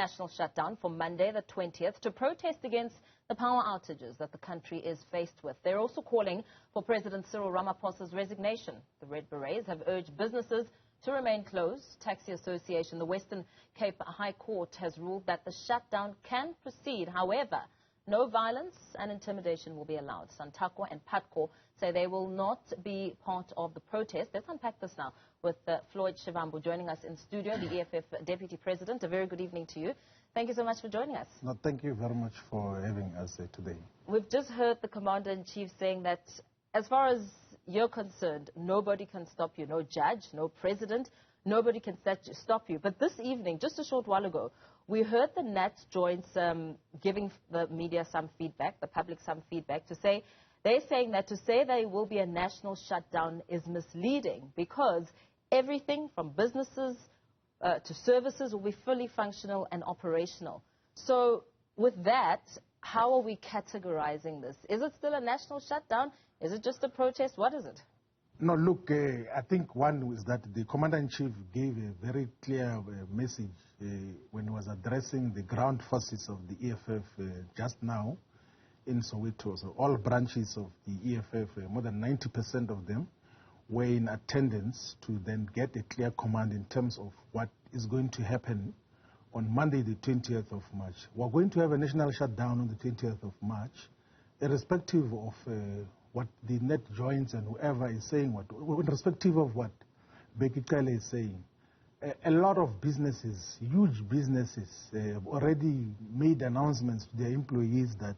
national shutdown for Monday, the 20th, to protest against the power outages that the country is faced with. They're also calling for President Cyril Ramaphosa's resignation. The Red Berets have urged businesses to remain closed. Taxi Association, the Western Cape High Court, has ruled that the shutdown can proceed. However, no violence and intimidation will be allowed. Santakwa and Patco say they will not be part of the protest. Let's unpack this now with Floyd Shivambu joining us in studio, the EFF Deputy President. A very good evening to you. Thank you so much for joining us. No, thank you very much for having us today. We've just heard the Commander-in-Chief saying that as far as you're concerned, nobody can stop you. No judge, no president, nobody can stop you. But this evening, just a short while ago, we heard the Nat joints giving the media some feedback, the public some feedback, to say, they're saying that to say there will be a national shutdown is misleading because everything from businesses to services will be fully functional and operational. So with that, how are we categorizing this? Is it still a national shutdown? Is it just a protest? What is it? No, look, I think one is that the Commander-in-Chief gave a very clear message when he was addressing the ground forces of the EFF just now in Soweto. So all branches of the EFF, more than 90% of them, were in attendance to then get a clear command in terms of what is going to happen on Monday, the 20th of March. We're going to have a national shutdown on the 20th of March, irrespective of what the net joints and whoever is saying, irrespective of what Bheki Cele is saying. A lot of businesses, huge businesses, have already made announcements to their employees that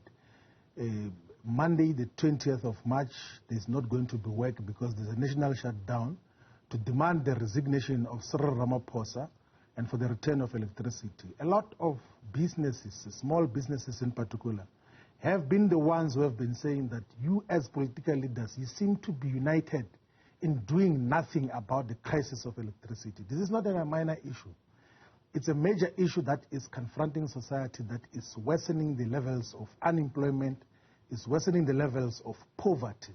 Monday, the 20th of March, there's not going to be work because there's a national shutdown to demand the resignation of Cyril Ramaphosa and for the return of electricity. A lot of businesses, small businesses in particular, have been the ones who have been saying that you as political leaders, you seem to be united in doing nothing about the crisis of electricity. This is not a minor issue. It's a major issue that is confronting society, that is worsening the levels of unemployment, is worsening the levels of poverty.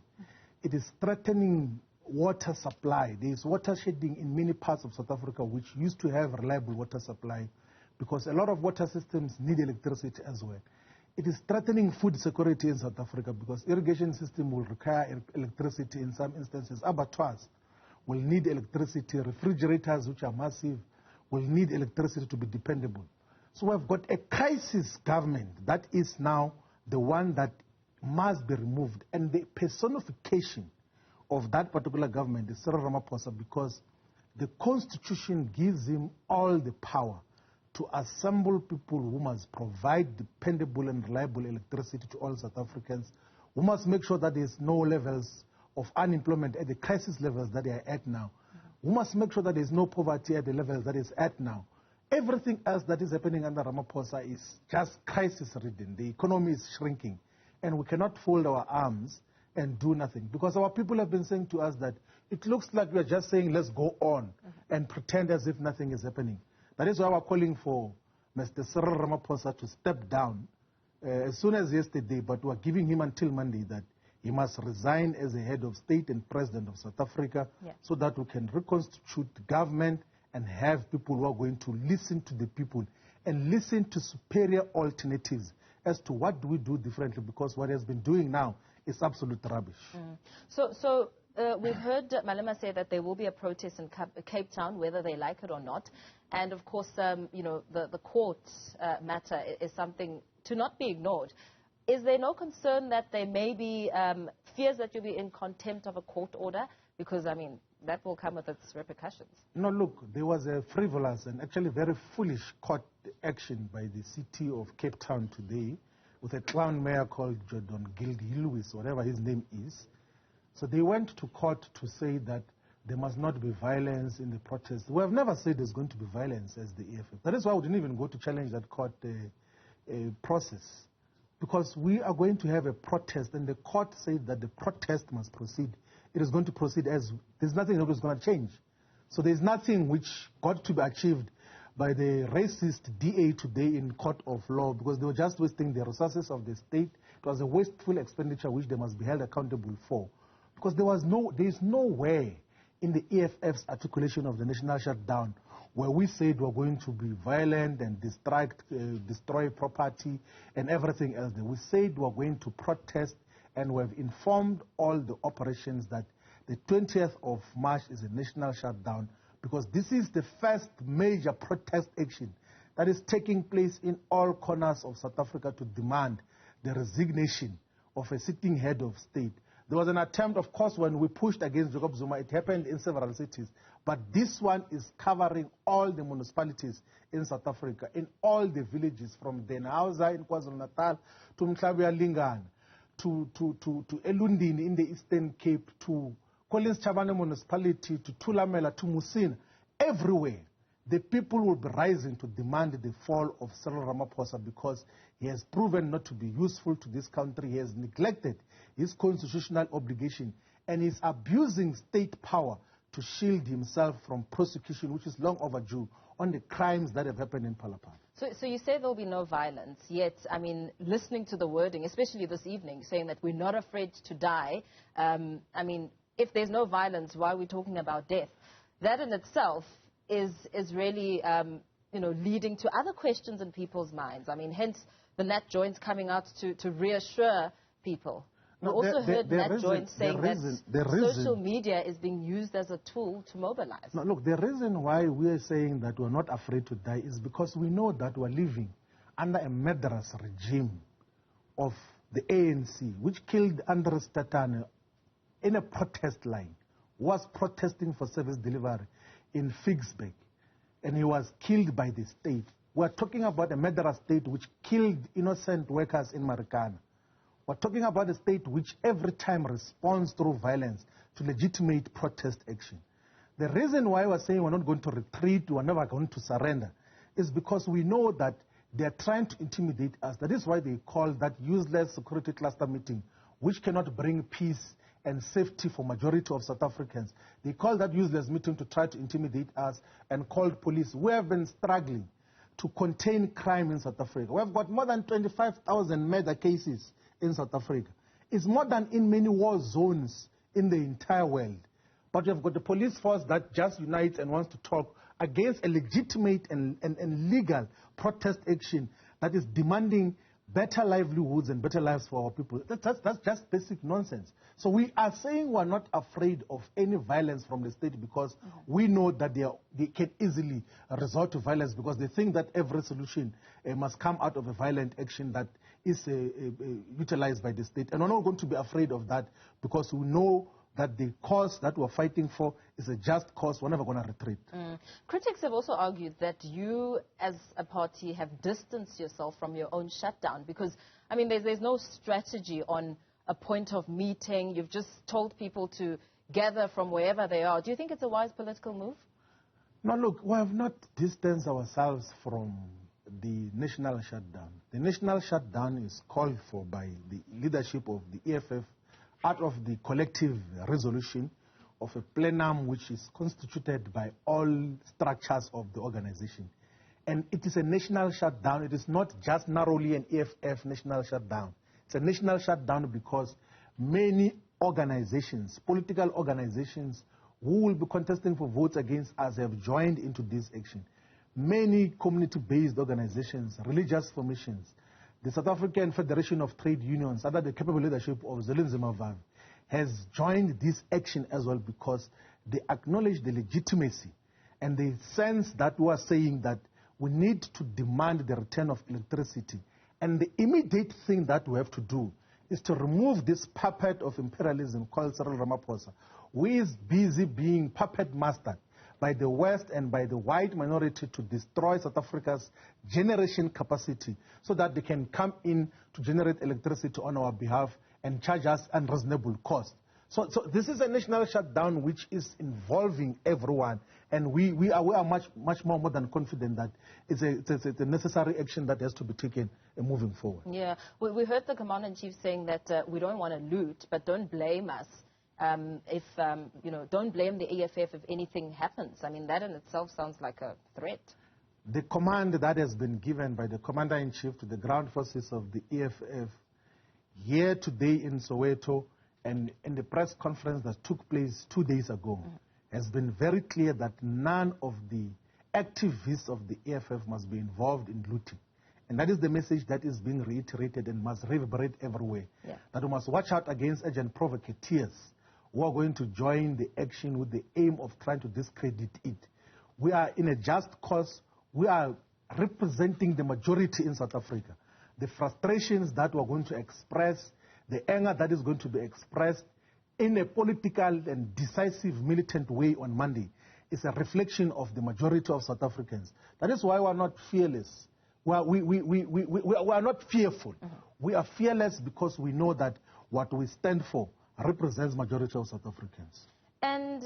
It is threatening water supply. There is water shedding in many parts of South Africa which used to have reliable water supply because a lot of water systems need electricity as well. It is threatening food security in South Africa because irrigation system will require electricity in some instances. Abattoirs will need electricity. Refrigerators, which are massive, will need electricity to be dependable. So we've got a crisis government that is now the one that must be removed. And the personification of that particular government is Cyril Ramaphosa because the Constitution gives him all the power to assemble people who must provide dependable and reliable electricity to all South Africans, who must make sure that there's no levels of unemployment at the crisis levels that they are at now, who must make sure that there's no poverty at the levels that is at now. Everything else that is happening under Ramaphosa is just crisis-ridden. The economy is shrinking, and we cannot fold our arms and do nothing. Because our people have been saying to us that it looks like we are just saying, let's go on and pretend as if nothing is happening. That is why we're calling for Mr. Cyril Ramaphosa to step down as soon as yesterday, but we're giving him until Monday that he must resign as a head of state and president of South Africa so that we can reconstitute government and have people who are going to listen to the people and listen to superior alternatives as to what do we do differently, because what he has been doing now is absolute rubbish. We've heard Malema say that there will be a protest in Cape Town, whether they like it or not. And of course, the court matter is something to not be ignored. Is there no concern that there may be fears that you'll be in contempt of a court order? Because, I mean, that will come with its repercussions. No, look, there was a frivolous and actually very foolish court action by the city of Cape Town today with a clown mayor called Jordan Gildy-Lewis, whatever his name is. So they went to court to say that there must not be violence in the protest. We have never said there's going to be violence as the EFF. That is why we didn't even go to challenge that court process. Because we are going to have a protest, and the court said that the protest must proceed. It is going to proceed as there's nothing that is going to change. So there's nothing which got to be achieved by the racist DA today in court of law, because they were just wasting the resources of the state. It was a wasteful expenditure which they must be held accountable for. Because there is nowhere in the EFF's articulation of the national shutdown where we said we're going to be violent and destroy property and everything else. We said we're going to protest, and we've informed all the operations that the 20th of March is a national shutdown, because this is the first major protest action that is taking place in all corners of South Africa to demand the resignation of a sitting head of state. There was an attempt, of course, when we pushed against Jacob Zuma. It happened in several cities. But this one is covering all the municipalities in South Africa, in all the villages, from Denhausa in KwaZulu-Natal to Mhlabya Lingana, to Elundini in the Eastern Cape, to Collins Chabane municipality, to Thulamela, to Musina. Everywhere, the people will be rising to demand the fall of Cyril Ramaphosa, because he has proven not to be useful to this country. He has neglected his constitutional obligation, and is abusing state power to shield himself from prosecution, which is long overdue, on the crimes that have happened in Palapala. So you say there'll be no violence, yet, I mean, listening to the wording, especially this evening, saying that we're not afraid to die, I mean, if there's no violence, why are we talking about death? That in itself is really, leading to other questions in people's minds. I mean, hence the Nat Joints coming out to reassure people. We also heard Nat Joints saying that social media is being used as a tool to mobilize. No, look, the reason why we are saying that we're not afraid to die is because we know that we're living under a murderous regime of the ANC, which killed Andres Tatane in a protest line, was protesting for service delivery in Figsburg, and he was killed by the state. We're talking about a murderous state which killed innocent workers in Marikana. We're talking about a state which every time responds through violence to legitimate protest action. The reason why we're saying we're not going to retreat, we're never going to surrender, is because we know that they're trying to intimidate us. That is why they call that useless security cluster meeting, which cannot bring peace and safety for majority of South Africans. They call that useless meeting to try to intimidate us, and called police. We have been struggling to contain crime in South Africa. We have got more than 25,000 murder cases in South Africa. It's more than in many war zones in the entire world. But you have got the police force that just unites and wants to talk against a legitimate and legal protest action that is demanding better livelihoods and better lives for our people. That's just basic nonsense. So we are saying we're not afraid of any violence from the state, because we know that they can easily resort to violence, because they think that every solution must come out of a violent action that is utilized by the state. And we're not going to be afraid of that, because we know that the cause that we're fighting for is a just cause. We're never going to retreat. Critics have also argued that you, as a party, have distanced yourself from your own shutdown, because, I mean, there's no strategy on a point of meeting. You've just told people to gather from wherever they are. Do you think it's a wise political move? No, look, we have not distanced ourselves from the national shutdown. The national shutdown is called for by the leadership of the EFF, out of the collective resolution of a plenum which is constituted by all structures of the organization. And it is a national shutdown. It is not just narrowly an EFF national shutdown. It's a national shutdown because many organizations, political organizations, who will be contesting for votes against us have joined into this action. Many community-based organizations, religious formations, the South African Federation of Trade Unions, under the capable leadership of Zelinzi Mavavi, has joined this action as well, because they acknowledge the legitimacy and the sense that we are saying that we need to demand the return of electricity. And the immediate thing that we have to do is to remove this puppet of imperialism called Cyril Ramaphosa, who is busy being puppet mastered by the West and by the white minority to destroy South Africa's generation capacity, so that they can come in to generate electricity on our behalf and charge us unreasonable cost. So this is a national shutdown which is involving everyone, and we are much more than confident that it's a necessary action that has to be taken moving forward. Yeah, we heard the Commander-in-Chief saying that we don't want to loot, but don't blame us. Don't blame the EFF if anything happens. I mean, that in itself sounds like a threat. The command that has been given by the Commander-in-Chief to the ground forces of the EFF here today in Soweto, and in the press conference that took place 2 days ago, has been very clear that none of the activists of the EFF must be involved in looting. And that is the message that is being reiterated and must reverberate everywhere. Yeah. That we must watch out against agent provocateurs who are going to join the action with the aim of trying to discredit it. We are in a just cause. We are representing the majority in South Africa. The frustrations that we're going to express, the anger that is going to be expressed in a political and decisive militant way on Monday is a reflection of the majority of South Africans. That is why we're not fearless. We are not fearful. We are fearless because we know that what we stand for represents majority of South Africans. And,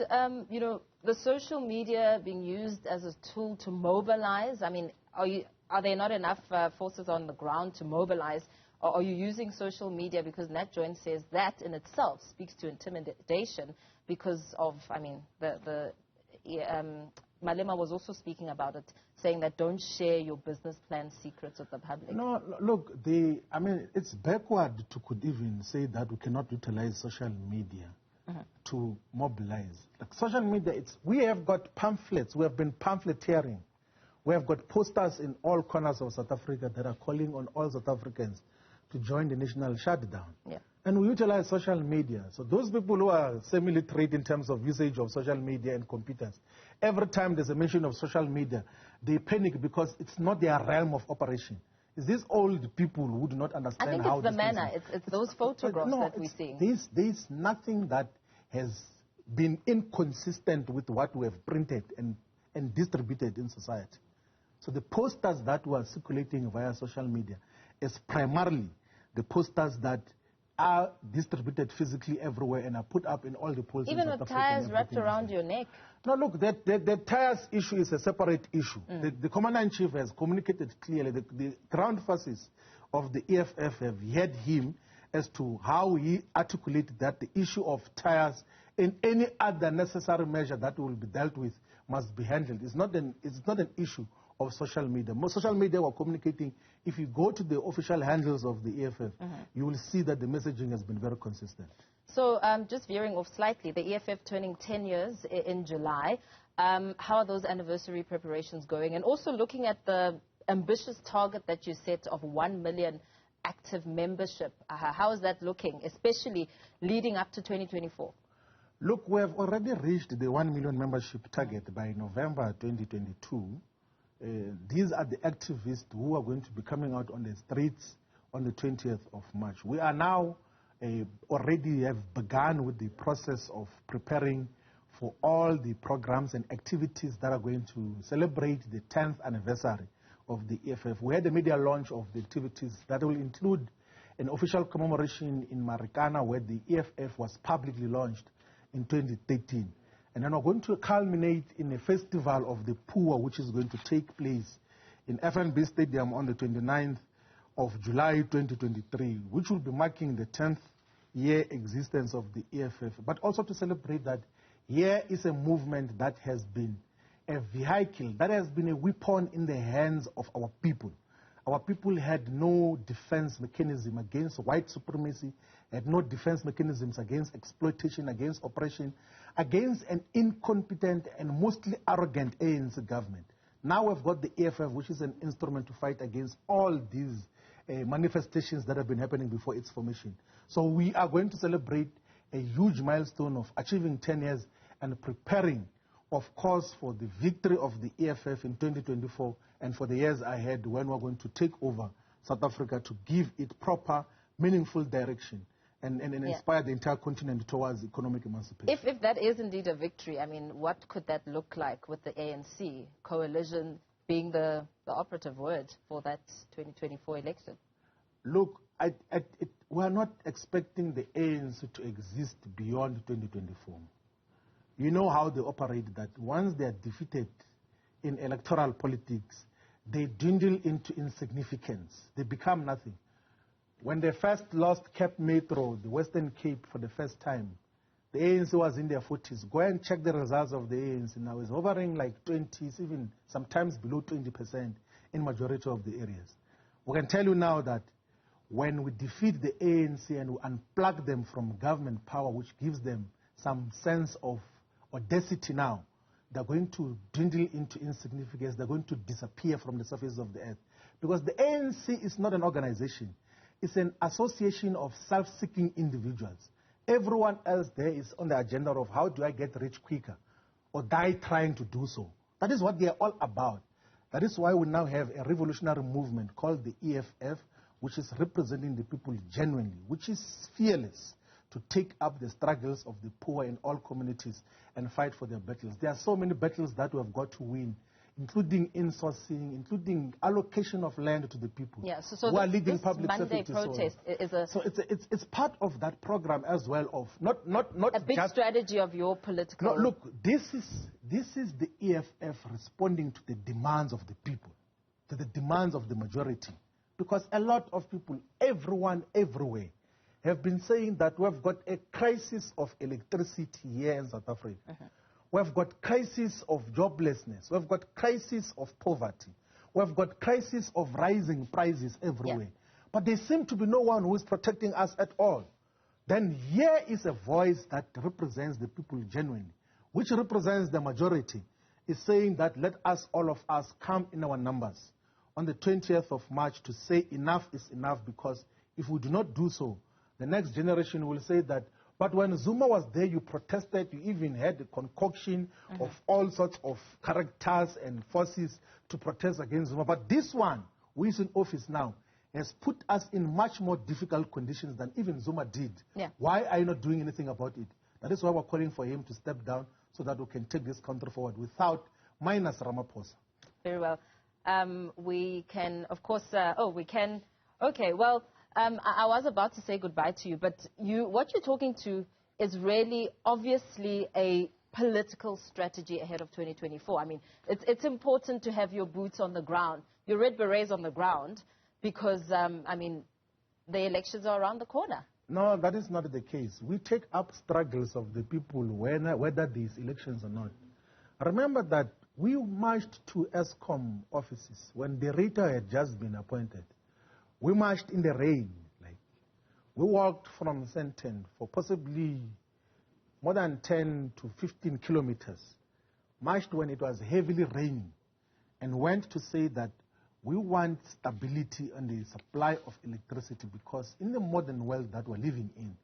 you know, the social media being used as a tool to mobilize, I mean, are there not enough forces on the ground to mobilize? Or are you using social media because Nat Joint says that in itself speaks to intimidation because of, I mean, Malema was also speaking about it, saying that don't share your business plan secrets with the public. No, look, I mean, it's backward to could even say that we cannot utilize social media to mobilize. Like social media, we have got pamphlets, we have been pamphleteering. We have got posters in all corners of South Africa that are calling on all South Africans to join the national shutdown. Yeah. And we utilize social media. So those people who are semi-literate in terms of usage of social media and computers, every time there's a mention of social media, they panic because it's not their realm of operation. It's these old people who do not understand how it's the manner. It's those photographs that we're seeing. There's nothing that has been inconsistent with what we have printed and distributed in society. So the posters that were circulating via social media is primarily the posters that are distributed physically everywhere and are put up in all the polls. Even with tires wrapped around your neck. No, look, the tires issue is a separate issue. The Commander-in-Chief has communicated clearly. The ground forces of the EFF have heard him as to how he articulated that the issue of tires and any other necessary measure that will be dealt with must be handled. It's not an issue of social media. Most social media were communicating. If you go to the official handles of the EFF, you will see that the messaging has been very consistent. So just veering off slightly, the EFF turning 10 years in July. How are those anniversary preparations going? And also looking at the ambitious target that you set of 1 million active membership. How is that looking, especially leading up to 2024? Look, we have already reached the 1 million membership target by November 2022. These are the activists who are going to be coming out on the streets on the 20th of March. We are now already have begun with the process of preparing for all the programs and activities that are going to celebrate the 10th anniversary of the EFF. We had a media launch of the activities that will include an official commemoration in Marikana where the EFF was publicly launched in 2013. And then we're going to culminate in a festival of the poor, which is going to take place in FNB Stadium on the 29th of July 2023, which will be marking the 10th year existence of the EFF, but also to celebrate that here is a movement that has been a vehicle, that has been a weapon in the hands of our people. Our people had no defense mechanism against white supremacy, had no defense mechanisms against exploitation, against oppression, against an incompetent and mostly arrogant ANC government. Now we've got the EFF, which is an instrument to fight against all these manifestations that have been happening before its formation. So we are going to celebrate a huge milestone of achieving 10 years and preparing, of course, for the victory of the EFF in 2024 and for the years ahead when we're going to take over South Africa to give it proper, meaningful direction and inspire the entire continent towards economic emancipation. If that is indeed a victory, I mean, what could that look like with the ANC coalition being the operative word for that 2024 election? Look, we're not expecting the ANC to exist beyond 2024. You know how they operate, that once they are defeated in electoral politics, they dwindle into insignificance. They become nothing. When they first lost Cape Metro, the Western Cape, for the first time, the ANC was in their 40s. Go and check the results of the ANC now. It's hovering like 20s, even sometimes below 20% in majority of the areas. We can tell you now that when we defeat the ANC and we unplug them from government power, which gives them some sense of audacity now, they're going to dwindle into insignificance. They're going to disappear from the surface of the earth. Because the ANC is not an organization. It's an association of self-seeking individuals. Everyone else there is on the agenda of how do I get rich quicker or die trying to do so. That is what they are all about. That is why we now have a revolutionary movement called the EFF, which is representing the people genuinely, which is fearless to take up the struggles of the poor in all communities and fight for their battles. There are so many battles that we have got to win, including insourcing, including allocation of land to the people who are leading public Monday protest is a... So it's part of that program as well of not a big just strategy of your political... No, look, this is the EFF responding to the demands of the people, to the demands of the majority. Because a lot of people, everyone, everywhere, have been saying that we've got a crisis of electricity here in South Africa. We've got crisis of joblessness. We've got crisis of poverty. We've got crisis of rising prices everywhere. But there seems to be no one who is protecting us at all. Then here is a voice that represents the people genuinely, which represents the majority, is saying that let us, all of us, come in our numbers on the 20th of March to say enough is enough, because if we do not do so, the next generation will say that, but when Zuma was there, you protested, you even had the concoction of all sorts of characters and forces to protest against Zuma. But this one, who is in office now, has put us in much more difficult conditions than even Zuma did. Why are you not doing anything about it? That is why we're calling for him to step down so that we can take this country forward without minus Ramaphosa. Very well. We can, of course, okay, well, I was about to say goodbye to you, but what you're talking to is really obviously a political strategy ahead of 2024. I mean, it's important to have your boots on the ground, your red berets on the ground, because, I mean, the elections are around the corner. No, that is not the case. We take up struggles of the people whether these elections or not. Remember that we marched to ESCOM offices when the Rita had just been appointed. We marched in the rain. We walked from Sandton for possibly more than 10 to 15 kilometers, marched when it was heavily raining, and went to say that we want stability on the supply of electricity, because in the modern world that we're living in,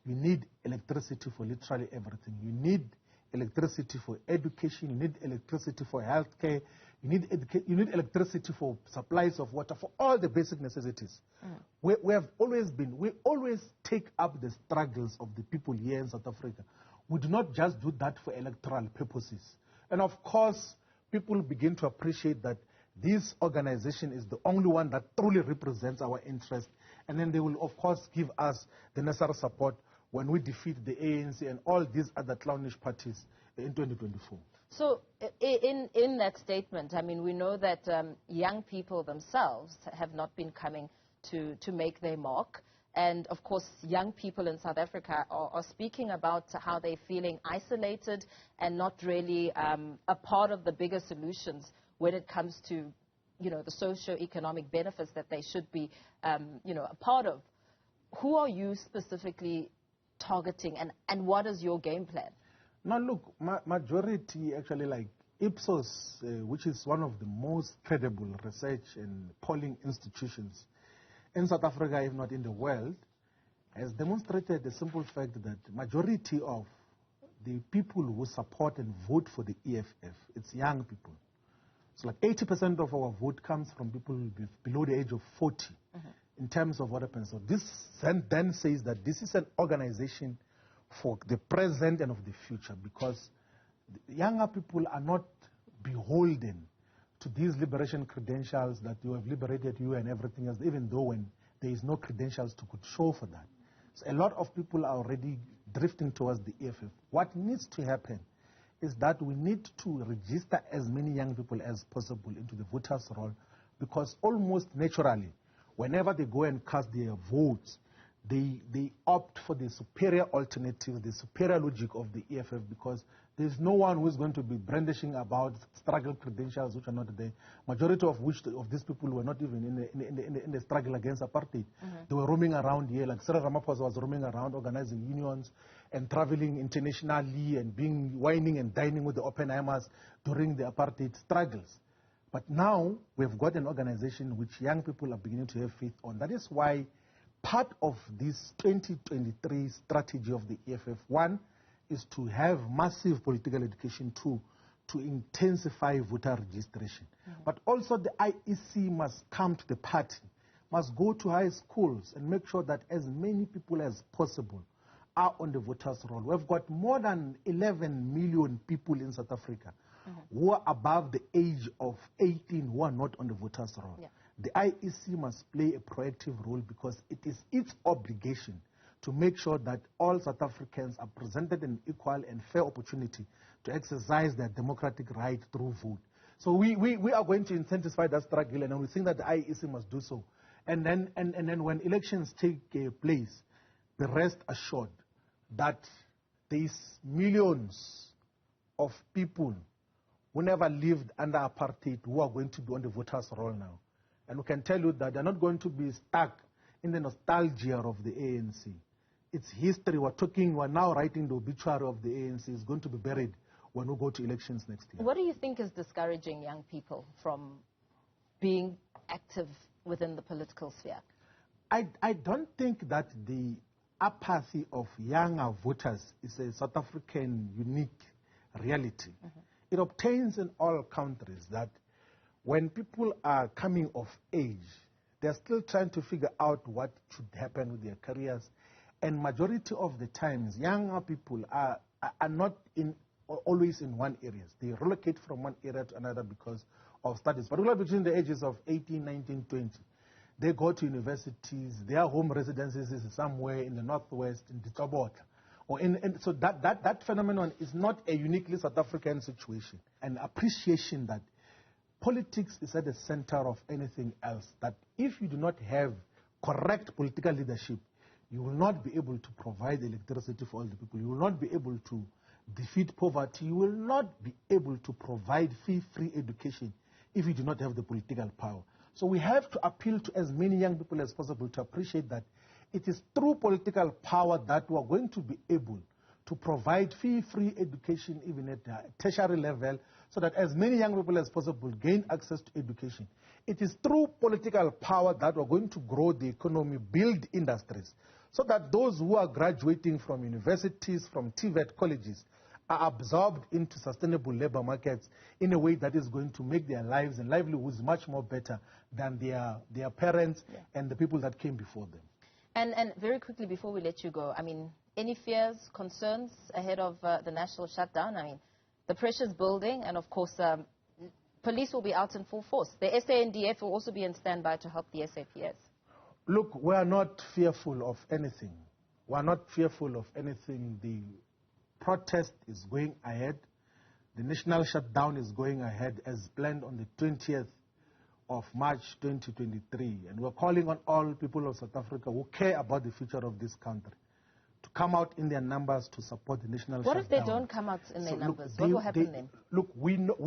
you need electricity for literally everything. You need electricity for education, you need electricity for healthcare, you need electricity for supplies of water, for all the basic necessities. We always take up the struggles of the people here in South Africa. We do not just do that for electoral purposes. And of course, people begin to appreciate that this organization is the only one that truly represents our interest. And then they will, of course, give us the necessary support when we defeat the ANC and all these other clownish parties in 2024. So in that statement, I mean, we know that young people themselves have not been coming to make their mark. And, of course, young people in South Africa are speaking about how they're feeling isolated and not really a part of the bigger solutions when it comes to, the socio-economic benefits that they should be, a part of. Who are you specifically targeting, and what is your game plan? Now, look, majority actually, like Ipsos, which is one of the most credible research and polling institutions in South Africa, if not in the world, has demonstrated the simple fact that majority of the people who support and vote for the EFF, it's young people. So like 80% of our vote comes from people below the age of 40 in terms of what happens. So this then says that this is an organization for the present and of the future, because the younger people are not beholden to these liberation credentials that you have liberated you and everything else, even though when there is no credentials to could show for that. So a lot of people are already drifting towards the EFF. What needs to happen is that we need to register as many young people as possible into the voters' roll, because almost naturally, whenever they go and cast their votes, they opt for the superior alternative, the superior logic of the EFF, because There's no one who's going to be brandishing about struggle credentials which are not there. Majority of which of these people were not even in the struggle against apartheid. They were roaming around here, like Cyril Ramaphosa was roaming around, organizing unions and traveling internationally and whining and dining with the Oppenheimers during the apartheid struggles. But now we've got an organization which young people are beginning to have faith on. That is why part of this 2023 strategy of the EFF, one, is to have massive political education, two, to intensify voter registration. But also the IEC must come to the party, must go to high schools and make sure that as many people as possible are on the voters' roll. We've got more than 11 million people in South Africa who are above the age of 18 who are not on the voters' roll. Yeah. The IEC must play a proactive role because it is its obligation to make sure that all South Africans are presented an equal and fair opportunity to exercise their democratic right through vote. So we are going to intensify that struggle, and we think that the IEC must do so. And then when elections take place, be rest assured that there is millions of people who never lived under apartheid who are going to be on the voters' roll now. And we can tell you that they're not going to be stuck in the nostalgia of the ANC. It's history. We're now writing the obituary of the ANC. It's going to be buried when we go to elections next year. What do you think is discouraging young people from being active within the political sphere? I don't think that the apathy of younger voters is a South African unique reality. It obtains in all countries that when people are coming of age, they're still trying to figure out what should happen with their careers. And majority of the times, younger people are not always in one area. They relocate from one area to another because of studies, particularly between the ages of 18, 19, 20. They go to universities. Their home residences is somewhere in the northwest, in Ditobota. So that phenomenon is not a uniquely South African situation. An appreciation that politics is at the center of anything else, that if you do not have correct political leadership, you will not be able to provide electricity for all the people. You will not be able to defeat poverty. You will not be able to provide free education if you do not have the political power. So we have to appeal to as many young people as possible to appreciate that it is through political power that we are going to be able to provide free education even at the tertiary level so that as many young people as possible gain access to education. It is through political power that we're going to grow the economy, build industries, so that those who are graduating from universities, from TVET colleges, are absorbed into sustainable labor markets in a way that is going to make their lives and livelihoods much more better than their parents and the people that came before them. And very quickly before we let you go, I mean, any fears, concerns ahead of the national shutdown? I mean, the pressure's building, and of course, police will be out in full force. The SANDF will also be in standby to help the SAPS. Look, we are not fearful of anything. We are not fearful of anything. The protest is going ahead. The national shutdown is going ahead as planned on the 20th of March 2023. And we're calling on all people of South Africa who care about the future of this country to come out in their numbers to support the national shutdown. What if they don't come out in their numbers? What will happen then? Look,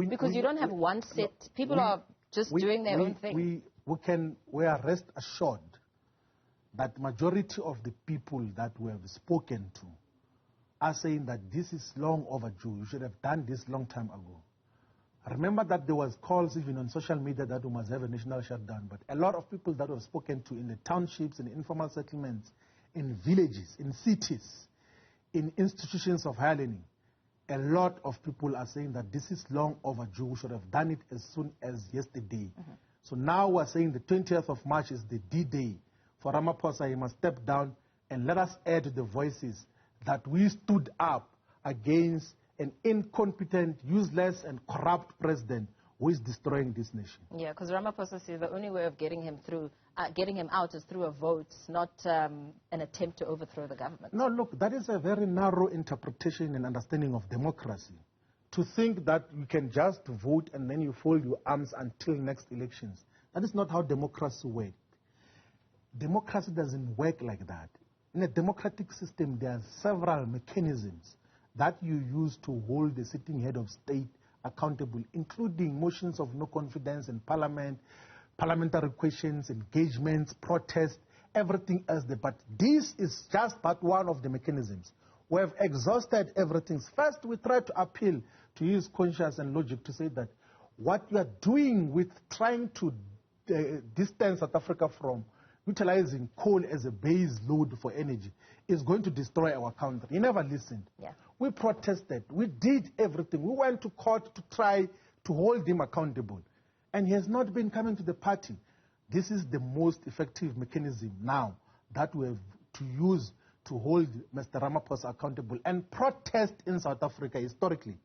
because you don't have one set. People are just doing their own thing. We are rest assured that majority of the people that we have spoken to are saying that this is long overdue. You should have done this long time ago. Remember that there was calls even on social media that we must have a national shutdown, but a lot of people that we've spoken to in the townships, in the informal settlements, in villages, in cities, in institutions of higher learning, a lot of people are saying that this is long overdue. We should have done it as soon as yesterday. So now we're saying the 20th of March is the D-Day. For Ramaphosa, he must step down and let us add to the voices that we stood up against an incompetent, useless, and corrupt president who is destroying this nation. Yeah, because Ramaphosa says the only way of getting him out is through a vote, not an attempt to overthrow the government. No, look, that is a very narrow interpretation and understanding of democracy. To think that you can just vote and then you fold your arms until next elections. That is not how democracy works. Democracy doesn't work like that. In a democratic system, there are several mechanisms that you use to hold the sitting head of state accountable, including motions of no confidence in parliament, parliamentary questions, engagements, protests, everything else. But this is just but one of the mechanisms. We have exhausted everything. First, we try to appeal, to use conscience and logic to say that what you are doing with trying to distance South Africa from utilizing coal as a base load for energy is going to destroy our country. He never listened. Yeah. We protested. We did everything. We went to court to try to hold him accountable. And he has not been coming to the party. This is the most effective mechanism now that we have to use to hold Mr. Ramaphosa accountable. And protest in South Africa historically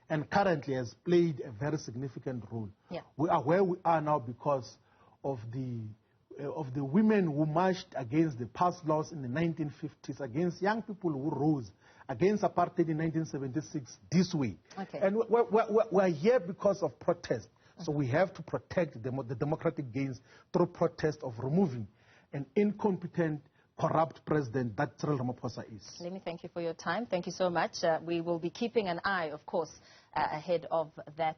and currently has played a very significant role. Yeah. We are where we are now because of the women who marched against the past laws in the 1950s, against young people who rose, against apartheid in 1976 this way. Okay. And we're here because of protest. So we have to protect the democratic gains through protest of removing an incompetent, corrupt president that Cyril Ramaphosa is. Let me thank you for your time. Thank you so much. We will be keeping an eye, of course, ahead of that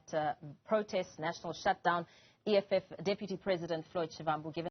protest, national shutdown. EFF Deputy President Floyd Shivambu, given